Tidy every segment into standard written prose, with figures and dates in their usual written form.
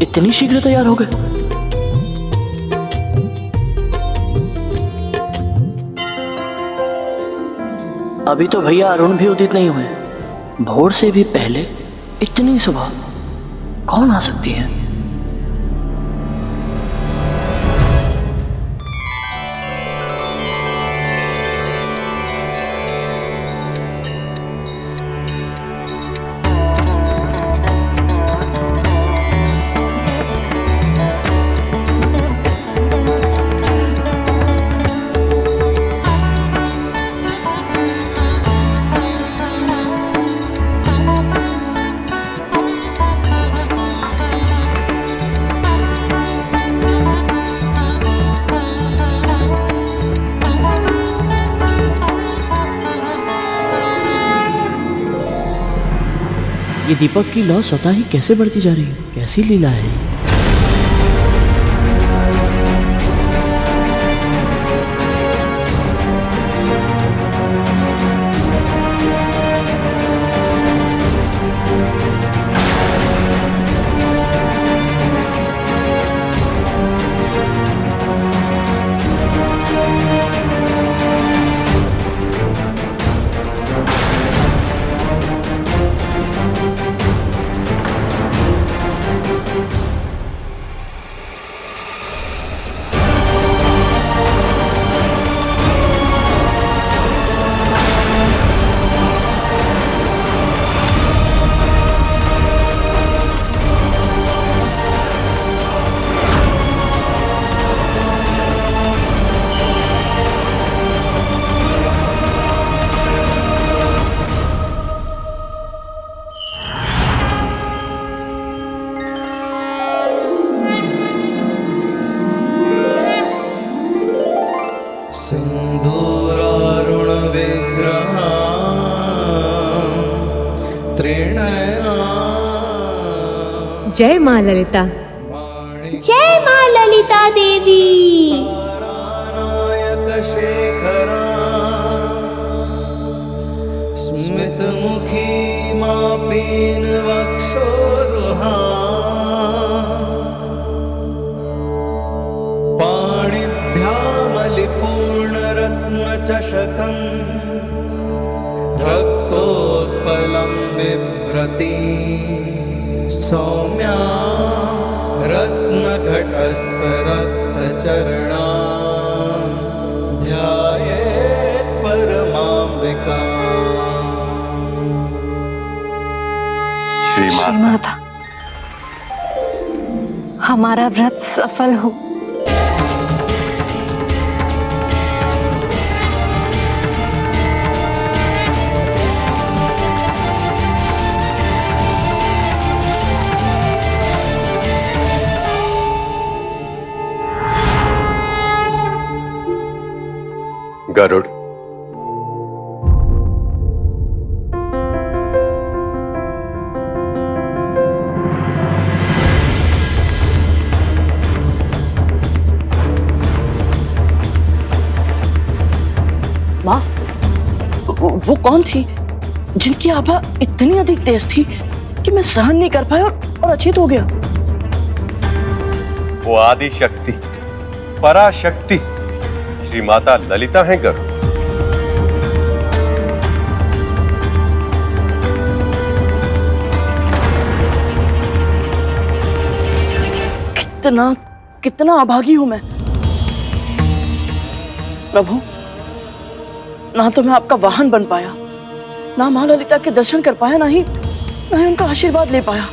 इतनी शीघ्र तैयार हो गए? अभी तो भैया अरुण भी उदित नहीं हुए। भोर से भी पहले इतनी सुबह कौन आ सकती है? ये दीपक की लौ स्वतः ही कैसे बढ़ती जा रही है? कैसी लीला है ये? जय माँ ललिता। जय माँ ललिता देवी। स्मित मुखी माँ पीन वक्षोरुहा पाणिभ्यामलिपूर्ण रत्न चषकं रक्तोत्पलं बिभ्रती सौम्या रत्नघटस्थरक्तचरणा ध्यायेत् परमाम्बिका। श्री माता, हमारा व्रत सफल हो। गरुड़, माँ, वो कौन थी जिनकी आभा इतनी अधिक तेज थी कि मैं सहन नहीं कर पाया और अचेत हो गया? वो आदि शक्ति, पराशक्ति श्री माता ललिता हैं गरुड़। कितना अभागी हूं मैं प्रभु। ना तो मैं आपका वाहन बन पाया, ना मां ललिता के दर्शन कर पाया, ना ही उनका आशीर्वाद ले पाया।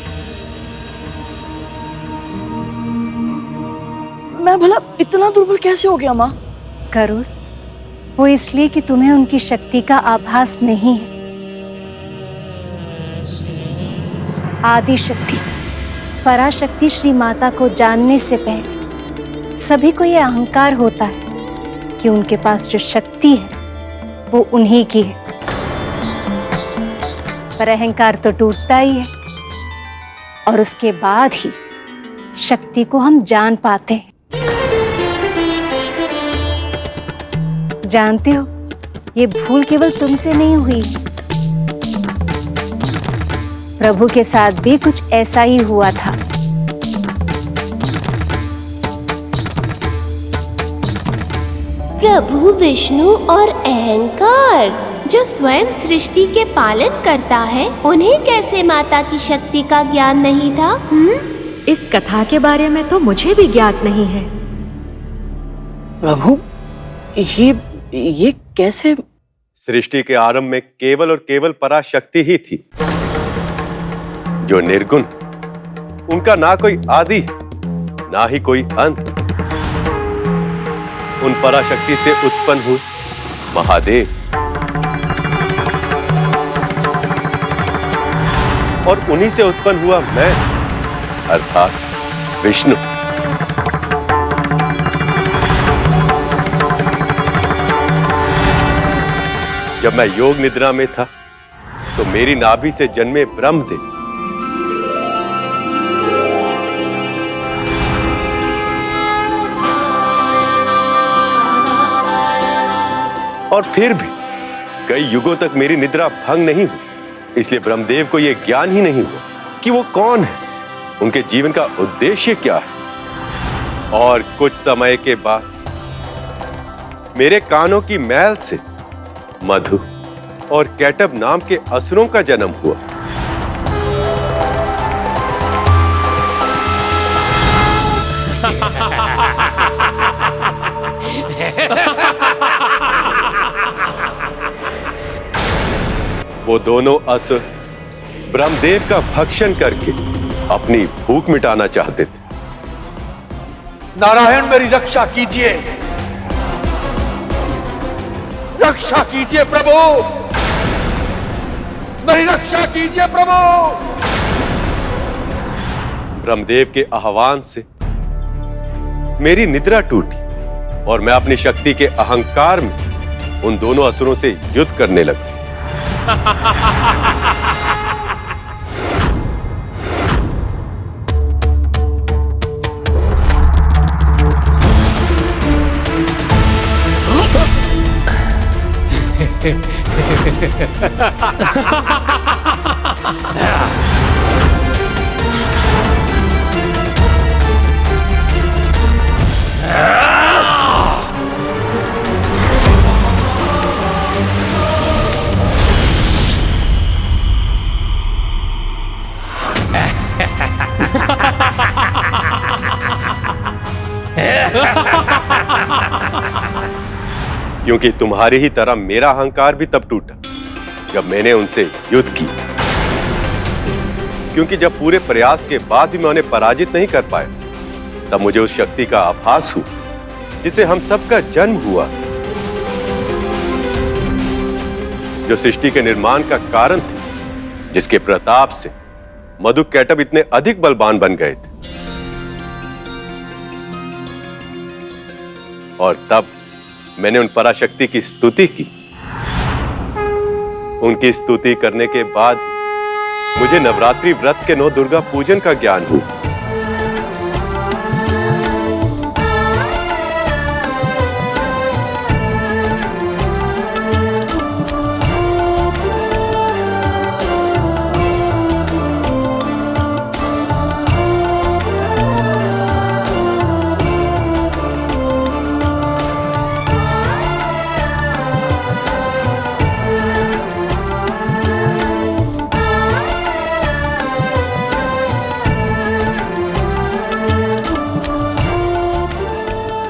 मैं भला इतना दुर्बल कैसे हो गया मां? गरुड़, वो इसलिए कि तुम्हें उनकी शक्ति का आभास नहीं है। आदि शक्ति, पराशक्ति श्री माता को जानने से पहले सभी को यह अहंकार होता है कि उनके पास जो शक्ति है वो उन्हीं की है। पर अहंकार तो टूटता ही है और उसके बाद ही शक्ति को हम जान पाते हैं। जानते हो, ये भूल केवल तुमसे नहीं हुई, प्रभु के साथ भी कुछ ऐसा ही हुआ था। प्रभु विष्णु और अहंकार। जो स्वयं सृष्टि के पालन करता है, उन्हें कैसे माता की शक्ति का ज्ञान नहीं था? इस कथा के बारे में तो मुझे भी ज्ञात नहीं है। प्रभु, ये कैसे? सृष्टि के आरंभ में केवल और केवल पराशक्ति ही थी, जो निर्गुण, उनका ना कोई आदि ना ही कोई अंत। उन पराशक्ति से उत्पन्न हुए महादेव और उन्हीं से उत्पन्न हुआ मैं, अर्थात विष्णु। जब मैं योग निद्रा में था तो मेरी नाभि से जन्मे ब्रह्मदेव और फिर भी कई युगों तक मेरी निद्रा भंग नहीं हुई। इसलिए ब्रह्मदेव को यह ज्ञान ही नहीं हुआ कि वो कौन है, उनके जीवन का उद्देश्य क्या है। और कुछ समय के बाद मेरे कानों की मैल से मधु और कैटब नाम के असुरों का जन्म हुआ। वो दोनों असुर ब्रह्मदेव का भक्षण करके अपनी भूख मिटाना चाहते थे। नारायण, मेरी रक्षा कीजिए, रक्षा कीजिए प्रभु, मेरी रक्षा कीजिए प्रभु। ब्रह्मदेव के आह्वान से मेरी निद्रा टूटी और मैं अपनी शक्ति के अहंकार में उन दोनों असुरों से युद्ध करने लगा। क्योंकि तुम्हारी ही तरह मेरा अहंकार भी तब टूटा जब मैंने उनसे युद्ध किया। क्योंकि जब पूरे प्रयास के बाद भी मैं उन्हें पराजित नहीं कर पाया, तब मुझे उस शक्ति का आभास हुआ जिसे हम सबका जन्म हुआ, जो सृष्टि के निर्माण का कारण थी, जिसके प्रताप से मधु कैटब इतने अधिक बलवान बन गए थे। और तब मैंने उन पराशक्ति की स्तुति की। उनकी स्तुति करने के बाद मुझे नवरात्रि व्रत के 9 दुर्गा पूजन का ज्ञान हुआ।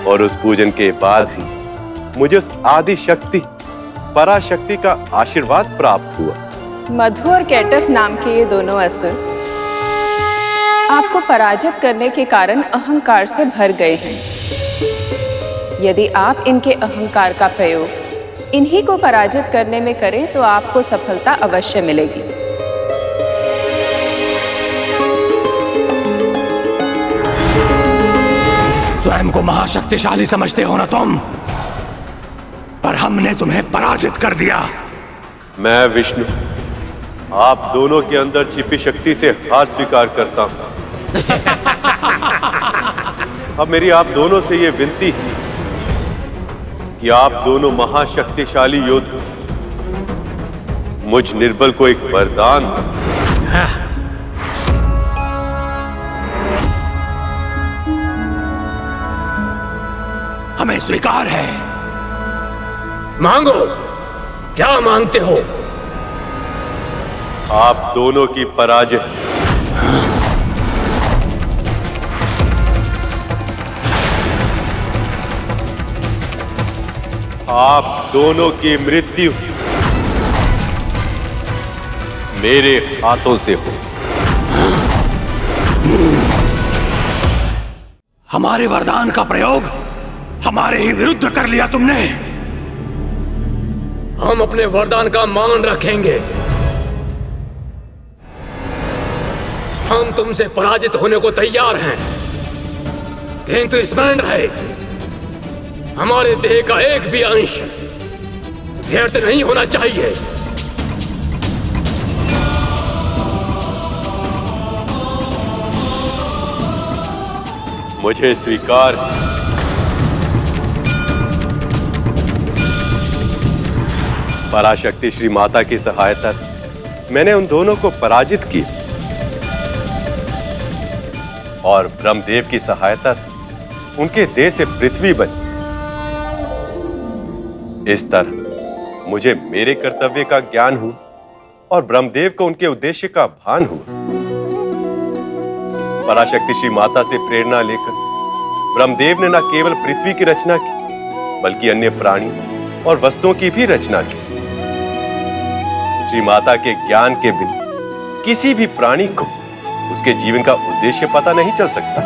और उस पूजन के बाद ही मुझे उस आदि शक्ति पराशक्ति का आशीर्वाद प्राप्त हुआ। मधु और कैटब नाम के ये दोनों असुर आपको पराजित करने के कारण अहंकार से भर गए हैं। यदि आप इनके अहंकार का प्रयोग इन्हीं को पराजित करने में करें तो आपको सफलता अवश्य मिलेगी। स्वयं को महाशक्तिशाली समझते हो ना तुम, पर हमने तुम्हें पराजित कर दिया। मैं विष्णु आप दोनों के अंदर छिपी शक्ति से हार स्वीकार करता हूं। अब मेरी आप दोनों से ये विनती है कि आप दोनों महाशक्तिशाली योद्धा मुझ निर्बल को एक वरदान दें। हमें स्वीकार है मांगो, क्या मांगते हो? आप दोनों की पराजय। आप दोनों की मृत्यु मेरे हाथों से हो। हमारे वरदान का प्रयोग हमारे ही विरुद्ध कर लिया तुमने। हम अपने वरदान का मान रखेंगे। हम तुमसे पराजित होने को तैयार हैं, किंतु स्मरण रहे, हमारे देह का एक भी अंश व्यर्थ नहीं होना चाहिए। मुझे स्वीकार। पराशक्ति श्री माता की सहायता से मैंने उन दोनों को पराजित किया और ब्रह्मदेव की सहायता से उनके देह से पृथ्वी बनी। इस तरह मुझे मेरे कर्तव्य का ज्ञान हुआ और ब्रह्मदेव को उनके उद्देश्य का भान हुआ। पराशक्ति श्री माता से प्रेरणा लेकर ब्रह्मदेव ने न केवल पृथ्वी की रचना की बल्कि अन्य प्राणी और वस्तुओं की भी रचना की। श्री माता के ज्ञान के बिना किसी भी प्राणी को उसके जीवन का उद्देश्य पता नहीं चल सकता।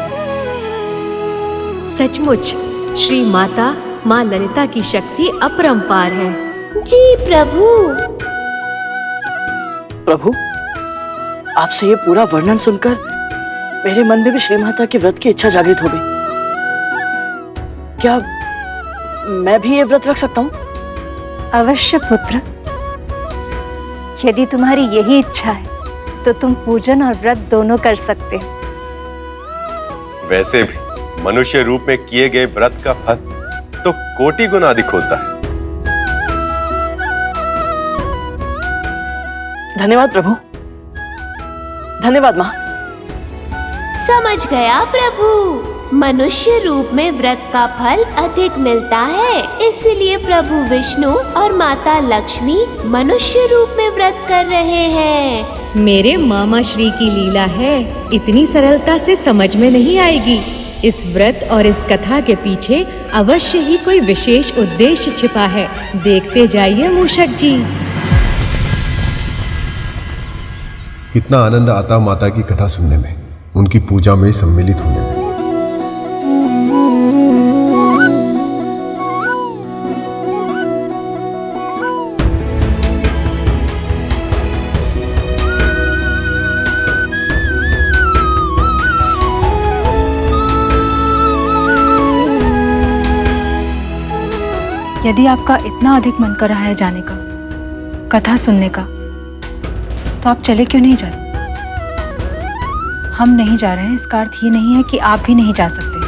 सचमुच श्री माता माँ ललिता की शक्ति अपरंपार है। जी प्रभु। प्रभु, आपसे ये पूरा वर्णन सुनकर मेरे मन में भी श्री माता के व्रत की इच्छा जागृत हो गई। क्या मैं भी ये व्रत रख सकता हूँ? अवश्य पुत्र। यदि तुम्हारी यही इच्छा है तो तुम पूजन और व्रत दोनों कर सकते हो। वैसे भी मनुष्य रूप में किए गए व्रत का फल तो कोटि गुना अधिक होता है। धन्यवाद प्रभु। धन्यवाद माँ। समझ गया प्रभु। मनुष्य रूप में व्रत का फल अधिक मिलता है, इसलिए प्रभु विष्णु और माता लक्ष्मी मनुष्य रूप में व्रत कर रहे हैं। मेरे मामा श्री की लीला है, इतनी सरलता से समझ में नहीं आएगी। इस व्रत और इस कथा के पीछे अवश्य ही कोई विशेष उद्देश्य छिपा है। देखते जाइए मूषक जी। कितना आनंद आता माता की कथा सुनने में, उनकी पूजा में सम्मिलित होने में। यदि आपका इतना अधिक मन कर रहा है जाने का, कथा सुनने का, तो आप चले क्यों नहीं जाते? हम नहीं जा रहे हैं इसका अर्थ ये नहीं है कि आप भी नहीं जा सकते।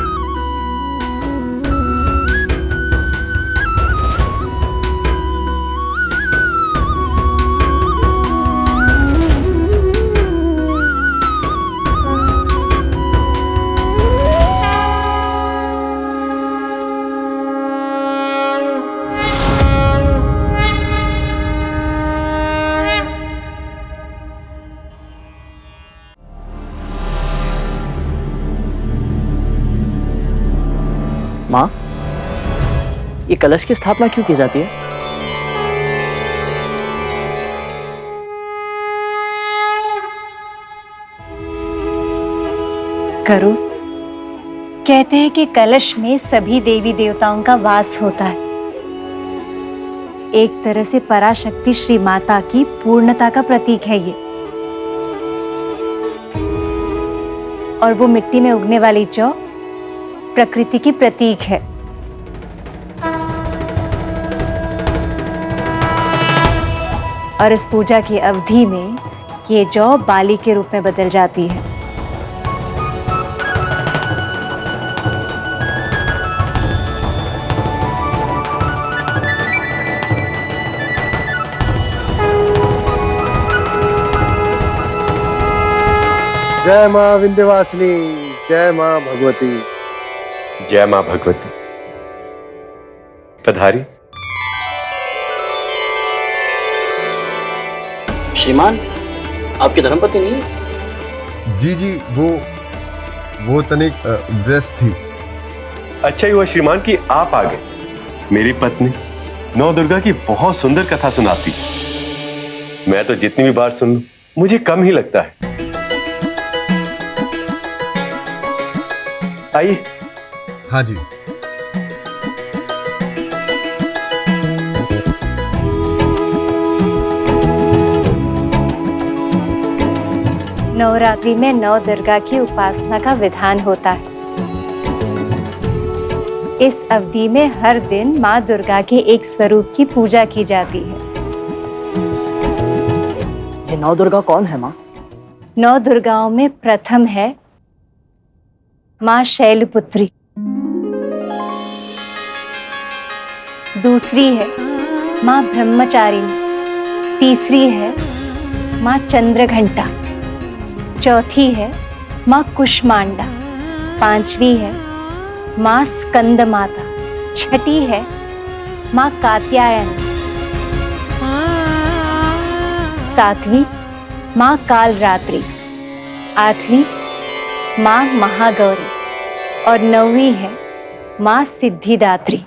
माँ, ये कलश की स्थापना क्यों की जाती है? करो, कहते हैं कि कलश में सभी देवी देवताओं का वास होता है। एक तरह से पराशक्ति श्री माता की पूर्णता का प्रतीक है ये। और वो मिट्टी में उगने वाली जौ प्रकृति की प्रतीक है। और इस पूजा की अवधि में ये जौ बाली के रूप में बदल जाती है। जय मां विंध्यवासिनी, जय मां भगवती। जय मां भगवती। पधारी। श्रीमान, आपकी धर्मपत्नी नहीं है? जी जी, वो तनिक व्यस्त थी। अच्छा ही हुआ श्रीमान कि आप आ गए। मेरी पत्नी नौ दुर्गा की बहुत सुंदर कथा सुनाती। मैं तो जितनी भी बार सुन लूं, मुझे कम ही लगता है। आइए। हाँ जी। नवरात्रि में नौ दुर्गा की उपासना का विधान होता है। इस अवधि में हर दिन माँ दुर्गा के एक स्वरूप की पूजा की जाती है। ये नौ दुर्गा कौन है माँ? नौ दुर्गाओं में प्रथम है माँ शैलपुत्री, दूसरी है माँ ब्रह्मचारिणी, तीसरी है माँ चंद्रघंटा, चौथी है माँ कुष्मांडा, पांचवी है माँ स्कंद माता, छठी है माँ कात्यायनी, सातवीं माँ कालरात्रि, आठवीं माँ महागौरी और नौवीं है माँ सिद्धिदात्री।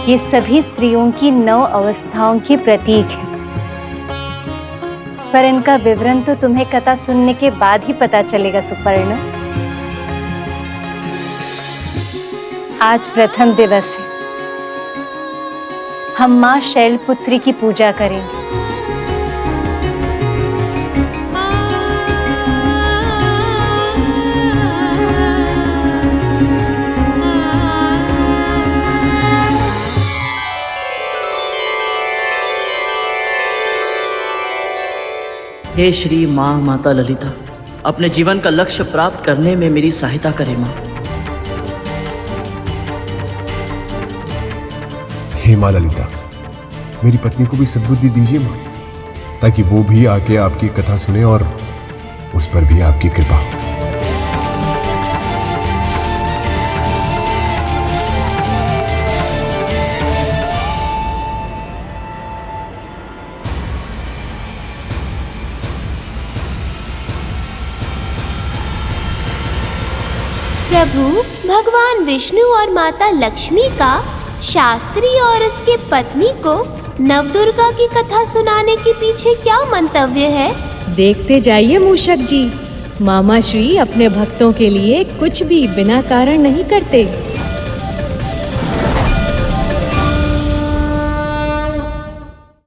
ये सभी स्त्रियों की 9 अवस्थाओं की प्रतीक है, पर इनका विवरण तो तुम्हें कथा सुनने के बाद ही पता चलेगा सुपर्ण। आज प्रथम दिवस है, हम माँ शैलपुत्री की पूजा करेंगे। हे श्री माँ माता ललिता, अपने जीवन का लक्ष्य प्राप्त करने में मेरी सहायता करें माँ। हे माँ ललिता, मेरी पत्नी को भी सद्बुद्धि दीजिए माँ, ताकि वो भी आके आपकी कथा सुने और उस पर भी आपकी कृपा हो। प्रभु, भगवान विष्णु और माता लक्ष्मी का शास्त्री और उसके पत्नी को नवदुर्गा की कथा सुनाने के पीछे क्या मंतव्य है? देखते जाइए मूषक जी, मामा श्री अपने भक्तों के लिए कुछ भी बिना कारण नहीं करते।